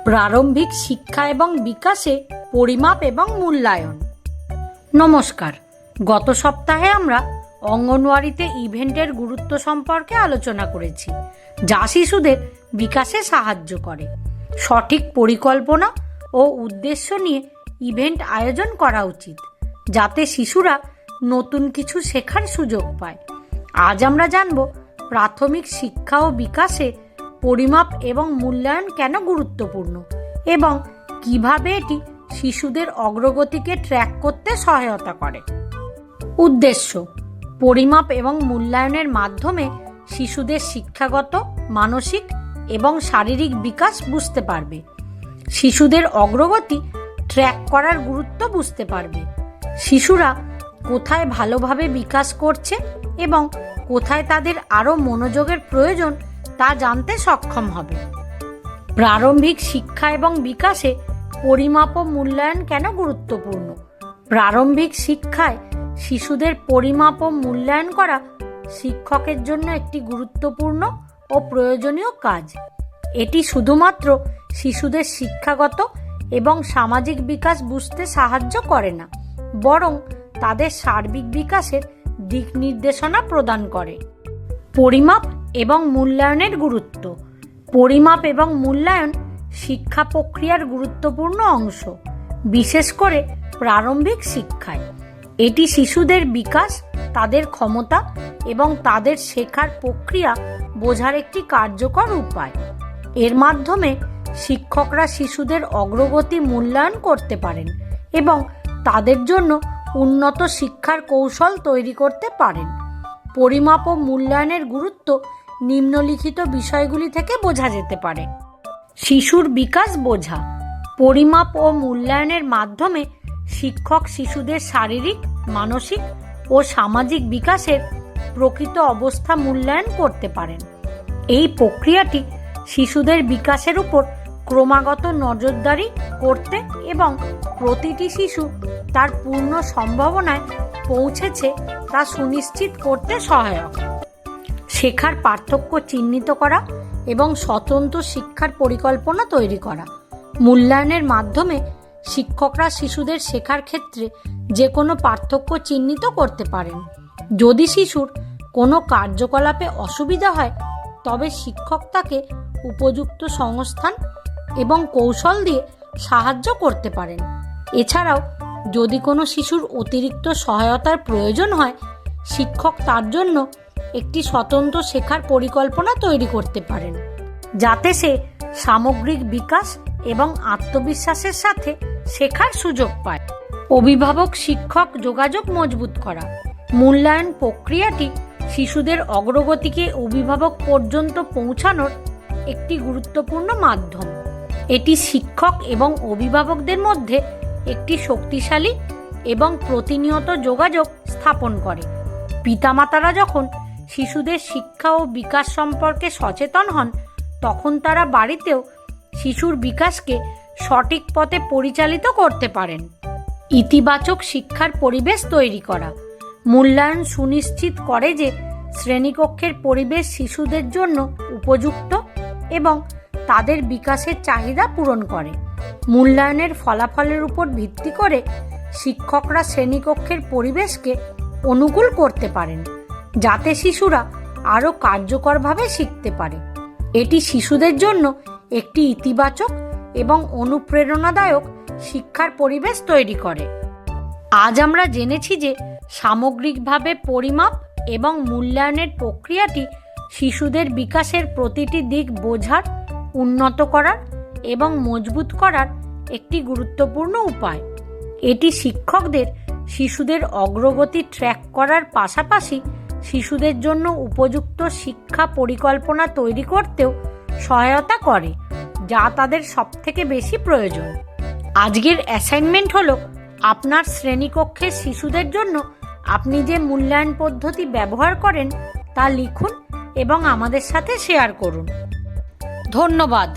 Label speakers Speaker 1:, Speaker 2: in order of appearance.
Speaker 1: প্রারম্ভিক শিক্ষা এবং বিকাশে পরিমাপ এবং মূল্যায়ন। নমস্কার, গত সপ্তাহে আমরা অঙ্গনওয়াড়িতে ইভেন্টের গুরুত্ব সম্পর্কে আলোচনা করেছি, যা শিশুদের বিকাশে সাহায্য করে। সঠিক পরিকল্পনা ও উদ্দেশ্য নিয়ে ইভেন্ট আয়োজন করা উচিত, যাতে শিশুরা নতুন কিছু শেখার সুযোগ পায়। আজ আমরা জানব প্রাথমিক শিক্ষা ও বিকাশে পরিমাপ এবং মূল্যায়ন কেন গুরুত্বপূর্ণ এবং কিভাবে এটি শিশুদের অগ্রগতিকে ট্র্যাক করতে সহায়তা করে। উদ্দেশ্য: পরিমাপ এবং মূল্যায়নের মাধ্যমে শিশুদের শিক্ষাগত, মানসিক এবং শারীরিক বিকাশ বুঝতে পারবে। শিশুদের অগ্রগতি ট্র্যাক করার গুরুত্ব বুঝতে পারবে। শিশুরা কোথায় ভালোভাবে বিকাশ করছে এবং কোথায় তাদের আরও মনোযোগের প্রয়োজন তা জানতে সক্ষম হবে। প্রারম্ভিক শিক্ষা এবং বিকাশে পরিমাপ ও মূল্যায়ন কেন গুরুত্বপূর্ণ? প্রারম্ভিক শিক্ষায় শিশুদের পরিমাপ ও মূল্যায়ন করা শিক্ষকের জন্য একটি গুরুত্বপূর্ণ ও প্রয়োজনীয় কাজ। এটি শুধুমাত্র শিশুদের শিক্ষাগত এবং সামাজিক বিকাশ বুঝতে সাহায্য করে না, বরং তাদের সার্বিক বিকাশের দিক নির্দেশনা প্রদান করে। পরিমাপ এবং মূল্যায়নের গুরুত্ব। পরিমাপ এবং মূল্যায়ন শিক্ষা প্রক্রিয়ার গুরুত্বপূর্ণ অংশ, বিশেষ করে প্রারম্ভিক শিক্ষায়। এটি শিশুদের বিকাশ, তাদের ক্ষমতা এবং তাদের শেখার প্রক্রিয়া বোঝার একটি কার্যকর উপায়। এর মাধ্যমে শিক্ষকরা শিশুদের অগ্রগতি মূল্যায়ন করতে পারেন এবং তাদের জন্য উন্নত শিক্ষার কৌশল তৈরি করতে পারেন। পরিমাপ ও মূল্যায়নের গুরুত্ব নিম্নলিখিত বিষয়গুলি থেকে বোঝা যেতে পারে। শিশুর বিকাশ বোঝা। পরিমাপ ও মূল্যায়নের মাধ্যমে শিক্ষক শিশুদের শারীরিক, মানসিক ও সামাজিক বিকাশের প্রকৃত অবস্থা মূল্যায়ন করতে পারেন। এই প্রক্রিয়াটি শিশুদের বিকাশের উপর ক্রমাগত নজরদারি করতে এবং প্রতিটি শিশু তার পূর্ণ সম্ভাবনায় পৌঁছেছে তা সুনিশ্চিত করতে সহায়ক। শেখার পার্থক্য চিহ্নিত করা এবং স্বতন্ত্র শিক্ষার পরিকল্পনা তৈরি করা। মূল্যায়নের মাধ্যমে শিক্ষকরা শিশুদের শেখার ক্ষেত্রে যে কোনো পার্থক্য চিহ্নিত করতে পারেন। যদি শিশুর কোনো কার্যকলাপে অসুবিধা হয়, তবে শিক্ষক তাকে উপযুক্ত সংস্থান এবং কৌশল দিয়ে সাহায্য করতে পারেন। এছাড়াও যদি কোনো শিশুর অতিরিক্ত সহায়তার প্রয়োজন হয়, শিক্ষক তার জন্য একটি স্বতন্ত্র শেখার পরিকল্পনা তৈরি করতে পারেন, যাতে সে সামগ্রিক বিকাশ এবং আত্মবিশ্বাসের সাথে শেখার সুযোগ পায়। অভিভাবক শিক্ষক যোগাযোগ মজবুত করা। মূল্যায়ন প্রক্রিয়াটি শিশুদের অগ্রগতিকে অভিভাবক পর্যন্ত পৌঁছানোর একটি গুরুত্বপূর্ণ মাধ্যম। এটি শিক্ষক এবং অভিভাবকদের মধ্যে একটি শক্তিশালী এবং প্রতিনিয়ত যোগাযোগ স্থাপন করে। পিতামাতারা যখন শিশুদের শিক্ষা ও বিকাশ সম্পর্কে সচেতন হন, তখন তারা বাড়িতেও শিশুর বিকাশকে সঠিক পথে পরিচালিত করতে পারেন। ইতিবাচক শিক্ষার পরিবেশ তৈরি করা। মূল্যায়ন সুনিশ্চিত করে যে শ্রেণীকক্ষের পরিবেশ শিশুদের জন্য উপযুক্ত এবং তাদের বিকাশের চাহিদা পূরণ করে। মূল্যায়নের ফলাফলের উপর ভিত্তি করে শিক্ষকরা শ্রেণীকক্ষের পরিবেশকে অনুকূল করতে পারেন, যাতে শিশুরা আরও কার্যকরভাবে শিখতে পারে। এটি শিশুদের জন্য একটি ইতিবাচক এবং অনুপ্রেরণাদায়ক শিক্ষার পরিবেশ তৈরি করে। আজ আমরা জেনেছি যে সামগ্রিকভাবে পরিমাপ এবং মূল্যায়নের প্রক্রিয়াটি শিশুদের বিকাশের প্রতিটি দিক বোঝার, উন্নত করার এবং মজবুত করার একটি গুরুত্বপূর্ণ উপায়। এটি শিক্ষকদের শিশুদের অগ্রগতি ট্র্যাক করার পাশাপাশি শিশুদের জন্য উপযুক্ত শিক্ষা পরিকল্পনা তৈরি করতেও সহায়তা করে, যা তাদের সবথেকে বেশি প্রয়োজন। আজকের অ্যাসাইনমেন্ট হলো, আপনার শ্রেণীকক্ষের শিশুদের জন্য আপনি যে মূল্যায়ন পদ্ধতি ব্যবহার করেন তা লিখুন এবং আমাদের সাথে শেয়ার করুন। ধন্যবাদ।